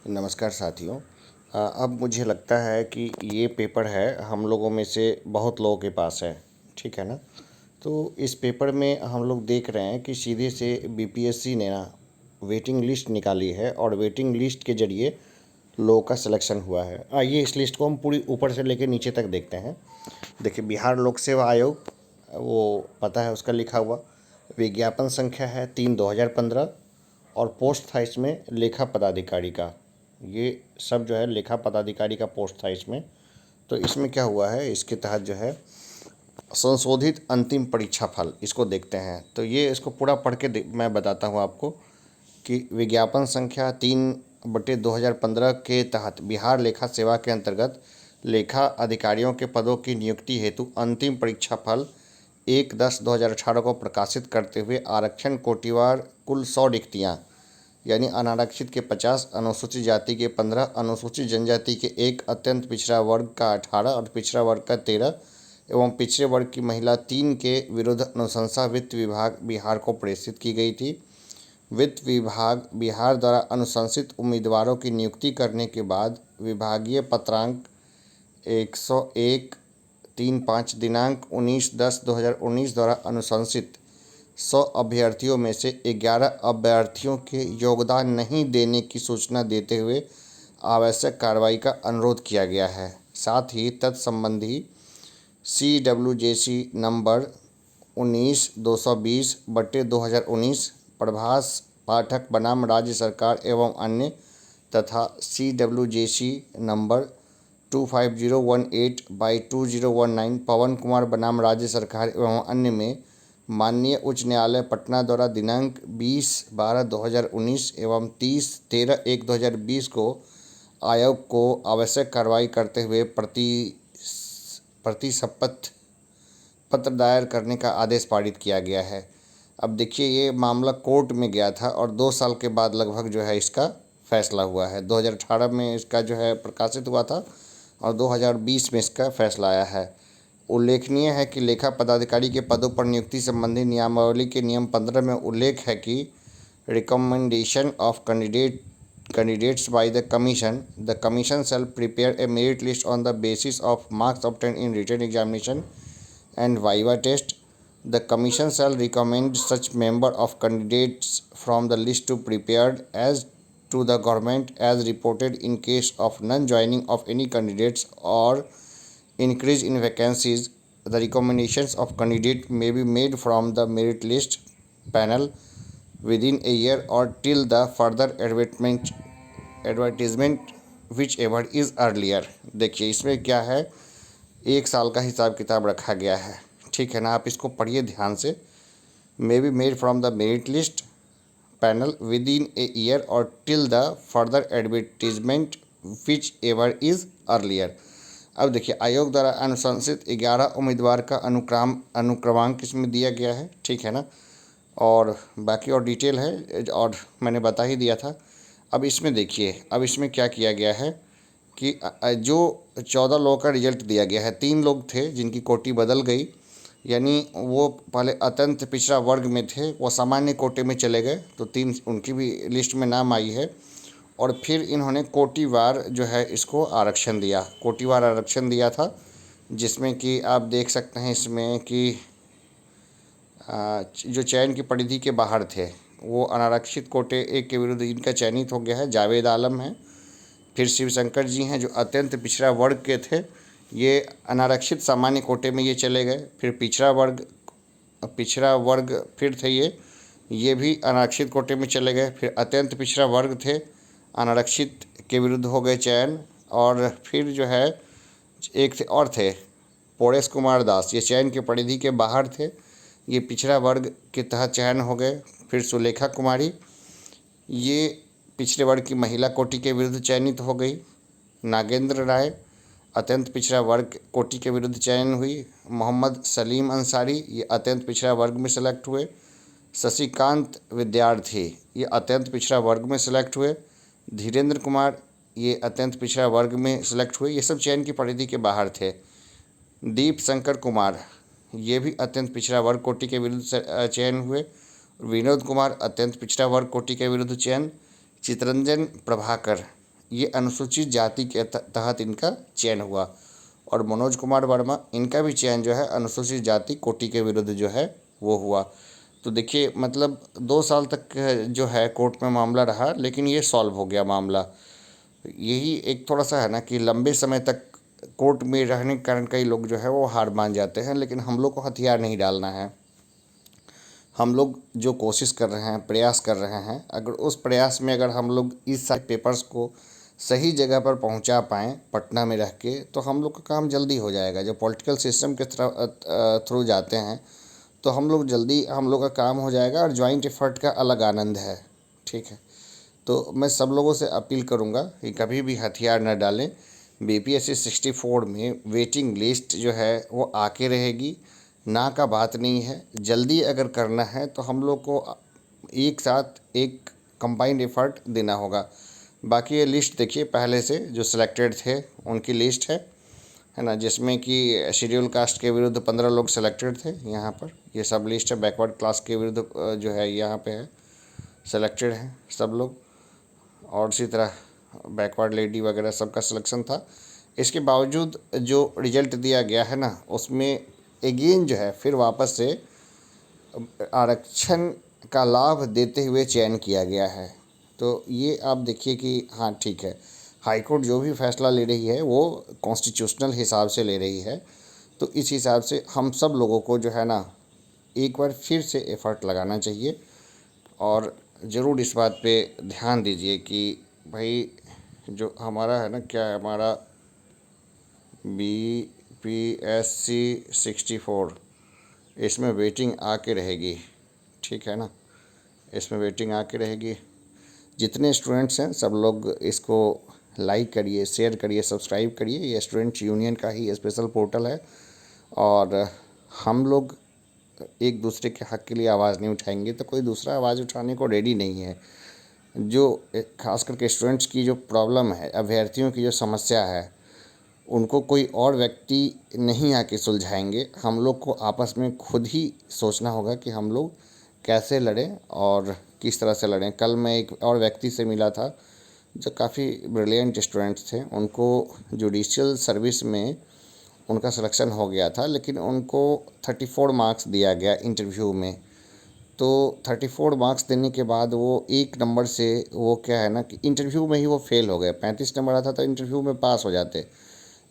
नमस्कार साथियों। अब मुझे लगता है कि ये पेपर है हम लोगों में से बहुत लोगों के पास है, ठीक है ना। तो इस पेपर में हम लोग देख रहे हैं कि सीधे से बीपीएससी ने ना वेटिंग लिस्ट निकाली है और वेटिंग लिस्ट के जरिए लोगों का सिलेक्शन हुआ है। आइए इस लिस्ट को हम पूरी ऊपर से लेकर नीचे तक देखते हैं। देखिए, बिहार लोक सेवा आयोग, वो पता है उसका लिखा हुआ। विज्ञापन संख्या है 3/2015 और पोस्ट था इसमें लेखा पदाधिकारी का। ये सब जो है लेखा पदाधिकारी का पोस्ट था इसमें। तो इसमें क्या हुआ है, इसके तहत जो है संशोधित अंतिम परीक्षा फल, इसको देखते हैं। तो ये इसको पूरा पढ़ के मैं बताता हूँ आपको कि विज्ञापन संख्या 3/2015 के तहत बिहार लेखा सेवा के अंतर्गत लेखा अधिकारियों के पदों की नियुक्ति हेतु अंतिम परीक्षा फल 1/10/2018 को प्रकाशित करते हुए आरक्षण कोटिवार कुल 100 रिक्तियाँ, यानी अनारक्षित के 50, अनुसूचित जाति के 15, अनुसूचित जनजाति के 1, अत्यंत पिछड़ा वर्ग का 18 और पिछड़ा वर्ग का 13 एवं पिछड़े वर्ग की महिला 3 के विरुद्ध अनुशंसा वित्त विभाग बिहार को प्रेषित की गई थी। वित्त विभाग बिहार द्वारा अनुशंसित उम्मीदवारों की नियुक्ति करने के बाद विभागीय पत्रांक 101-35 दिनांक 19/10/2019 द्वारा अनुशंसित 100 अभ्यर्थियों में से 11 अभ्यर्थियों के योगदान नहीं देने की सूचना देते हुए आवश्यक कार्रवाई का अनुरोध किया गया है। साथ ही तत्संबंधी CWJC नंबर 19/220/2019 प्रभास पाठक बनाम राज्य सरकार एवं अन्य तथा CWJC नंबर 25018/2019 पवन कुमार बनाम राज्य सरकार एवं अन्य में माननीय उच्च न्यायालय पटना द्वारा दिनांक 20/12/2019 एवं 30/13/1/2020 को आयोग को आवश्यक कार्रवाई करते हुए प्रतिशपथ पत्र दायर करने का आदेश पारित किया गया है। अब देखिए, ये मामला कोर्ट में गया था और 2 साल के बाद लगभग जो है इसका फैसला हुआ है। 2018 में इसका जो है प्रकाशित हुआ था और 2020 में इसका फैसला आया है। उल्लेखनीय है कि लेखा पदाधिकारी के पदों पर नियुक्ति संबंधी नियमावली के नियम 15 में उल्लेख है कि recommendation of candidates by the commission shall prepare a merit list on the basis of marks obtained in written examination and viva test. The commission shall recommend such member of candidates from the list to prepared as to the government as reported. In case of non-joining of any candidates or increase in vacancies, the recommendations of candidate may be made from the merit list panel within a year or till the further advertisement whichever is earlier. देखिए, इसमें क्या है, 1 साल का हिसाब किताब रखा गया है, ठीक है ना। आप इसको पढ़िए ध्यान से। May be made from the merit list panel within a year और till the further advertisement whichever is earlier. अब देखिए, आयोग द्वारा अनुशंसित 11 उम्मीदवार का अनुक्रमांक इसमें दिया गया है, ठीक है ना। और बाकी और डिटेल है और मैंने बता ही दिया था। अब इसमें देखिए, अब इसमें क्या किया गया है कि जो 14 लोगों का रिजल्ट दिया गया है, 3 लोग थे जिनकी कोटी बदल गई, यानी वो पहले अत्यंत पिछड़ा वर्ग में थे, वो सामान्य कोटे में चले गए, तो 3 उनकी भी लिस्ट में नाम आई है। और फिर इन्होंने कोटिवार जो है इसको आरक्षण दिया, कोटिवार आरक्षण दिया था, जिसमें कि आप देख सकते हैं इसमें कि जो चयन की परिधि के बाहर थे वो अनारक्षित कोटे 1 के विरुद्ध इनका चयनित हो गया है, जावेद आलम है। फिर शिवशंकर जी हैं जो अत्यंत पिछड़ा वर्ग के थे, ये अनारक्षित सामान्य कोटे में ये चले गए। फिर पिछड़ा वर्ग फिर थे ये भी अनारक्षित कोटे में चले गए। फिर अत्यंत पिछड़ा वर्ग थे, अनारक्षित के विरुद्ध हो गए चयन। और फिर जो है एक थे पोरेश कुमार दास, ये चयन की परिधि के बाहर थे, ये पिछड़ा वर्ग के तहत चयन हो गए। फिर सुलेखा कुमारी, ये पिछड़े वर्ग की महिला कोटि के विरुद्ध चयनित हो गई। नागेंद्र राय अत्यंत पिछड़ा वर्ग कोटि के विरुद्ध चयन हुई। मोहम्मद सलीम अंसारी, ये अत्यंत पिछड़ा वर्ग में सेलेक्ट हुए। शशिकांत विद्यार्थी, ये अत्यंत पिछड़ा वर्ग में सेलेक्ट हुए। धीरेन्द्र कुमार, ये अत्यंत पिछड़ा वर्ग में सेलेक्ट हुए। ये सब चयन की परिधि के बाहर थे। दीप शंकर कुमार, ये भी अत्यंत पिछड़ा वर्ग कोटि के विरुद्ध चयन हुए। विनोद कुमार, अत्यंत पिछड़ा वर्ग कोटि के विरुद्ध चयन। चितरंजन प्रभाकर, ये अनुसूचित जाति के तहत इनका चयन हुआ। और मनोज कुमार वर्मा, इनका भी चयन जो है अनुसूचित जाति कोटि के विरुद्ध जो है वो हुआ। तो देखिए मतलब 2 साल तक जो है कोर्ट में मामला रहा, लेकिन ये सॉल्व हो गया मामला। यही एक थोड़ा सा है ना कि लंबे समय तक कोर्ट में रहने के कारण कई लोग जो है वो हार मान जाते हैं, लेकिन हम लोग को हथियार नहीं डालना है। हम लोग जो कोशिश कर रहे हैं, प्रयास कर रहे हैं, अगर उस प्रयास में अगर हम लोग इस सारे पेपर्स को सही जगह पर पहुंचा पाएँ पटना में रह के, तो हम लोग का काम जल्दी हो जाएगा। जब पॉलिटिकल सिस्टम के थ्रू जाते हैं तो हम लोग जल्दी हम लोग का काम हो जाएगा, और जॉइंट एफर्ट का अलग आनंद है। ठीक है, तो मैं सब लोगों से अपील करूंगा कि कभी भी हथियार न डालें। बीपीएससी 64 में वेटिंग लिस्ट जो है वो आके रहेगी, ना का बात नहीं है। जल्दी अगर करना है तो हम लोग को एक साथ एक कंबाइंड एफर्ट देना होगा। बाकी ये लिस्ट देखिए पहले से जो सिलेक्टेड थे उनकी लिस्ट है ना, जिसमें कि शेड्यूल कास्ट के विरुद्ध 15 लोग सिलेक्टेड थे। यहाँ पर ये सब लिस्ट है। बैकवर्ड क्लास के विरुद्ध जो है यहाँ पे है, सिलेक्टेड हैं सब लोग। और इसी तरह बैकवर्ड लेडी वगैरह सबका सिलेक्शन था। इसके बावजूद जो रिजल्ट दिया गया है ना, उसमें एगेन जो है फिर वापस से आरक्षण का लाभ देते हुए चयन किया गया है। तो ये आप देखिए कि हाँ ठीक है, हाई कोर्ट जो भी फैसला ले रही है वो कॉन्स्टिट्यूशनल हिसाब से ले रही है। तो इस हिसाब से हम सब लोगों को जो है ना एक बार फिर से एफर्ट लगाना चाहिए, और ज़रूर इस बात पे ध्यान दीजिए कि भाई जो हमारा है ना, क्या है हमारा बीपीएससी 64, इसमें वेटिंग आके रहेगी। ठीक है ना, इसमें वेटिंग आके रहेगी। जितने स्टूडेंट्स हैं सब लोग इसको लाइक करिए, शेयर करिए, सब्सक्राइब करिए। ये स्टूडेंट यूनियन का ही स्पेशल पोर्टल है, और हम लोग एक दूसरे के हक़ के लिए आवाज़ नहीं उठाएंगे तो कोई दूसरा आवाज़ उठाने को रेडी नहीं है। जो खास करके स्टूडेंट्स की जो प्रॉब्लम है, अभ्यर्थियों की जो समस्या है, उनको कोई और व्यक्ति नहीं आके सुलझाएंगे। हम लोग को आपस में खुद ही सोचना होगा कि हम लोग कैसे लड़ें और किस तरह से लड़ें। कल मैं एक और व्यक्ति से मिला था जो काफ़ी ब्रिलियंट स्टूडेंट्स थे। उनको जुडिशियल सर्विस में उनका सिलेक्शन हो गया था, लेकिन उनको 34 मार्क्स दिया गया इंटरव्यू में। तो 34 मार्क्स देने के बाद वो एक नंबर से वो क्या है ना कि इंटरव्यू में ही वो फेल हो गए। 35 नंबर आता था, इंटरव्यू में पास हो जाते।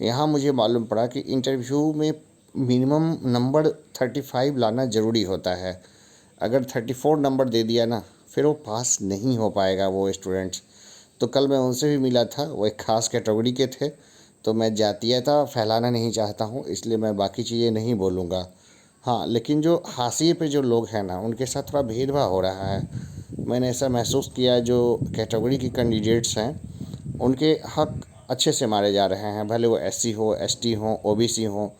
यहाँ मुझे मालूम पड़ा कि इंटरव्यू में मिनिमम नंबर 35 लाना ज़रूरी होता है। अगर 34 नंबर दे दिया ना, फिर वो पास नहीं हो पाएगा वो स्टूडेंट्स। तो कल मैं उनसे भी मिला था, वो एक ख़ास कैटेगरी के थे। तो मैं जातीयता फैलाना नहीं चाहता हूँ, इसलिए मैं बाकी चीज़ें नहीं बोलूँगा। हाँ, लेकिन जो हाशिए पे जो लोग हैं ना, उनके साथ थोड़ा भेदभाव हो रहा है। मैंने ऐसा महसूस किया, जो कैटेगरी के कैंडिडेट्स हैं उनके हक़ अच्छे से मारे जा रहे हैं, भले वो एससी हो, एसटी हो, ओबीसी हो।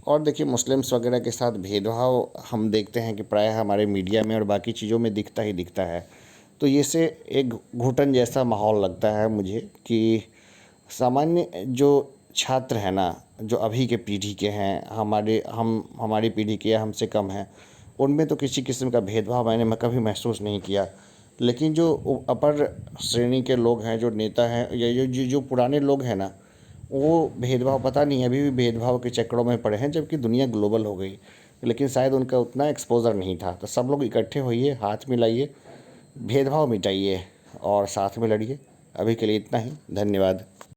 और देखिए मुस्लिम्स वगैरह के साथ भेदभाव हम देखते हैं कि प्रायः हमारे मीडिया में और बाकी चीज़ों में दिखता ही दिखता है। तो ये से एक घुटन जैसा माहौल लगता है मुझे कि सामान्य जो छात्र हैं ना, जो अभी के पीढ़ी के हैं, हमारी पीढ़ी के या हमसे कम हैं, उनमें तो किसी किस्म का भेदभाव मैंने कभी महसूस नहीं किया। लेकिन जो अपर श्रेणी के लोग हैं, जो नेता हैं या जो पुराने लोग हैं ना, वो भेदभाव पता नहीं अभी भी भेदभाव के चक्करों में पड़े हैं, जबकि दुनिया ग्लोबल हो गई। लेकिन शायद उनका उतना एक्सपोज़र नहीं था। तो सब लोग इकट्ठे होइए, हाथ मिलाइए, भेदभाव मिटाइए और साथ में लड़िए। अभी के लिए इतना ही, धन्यवाद।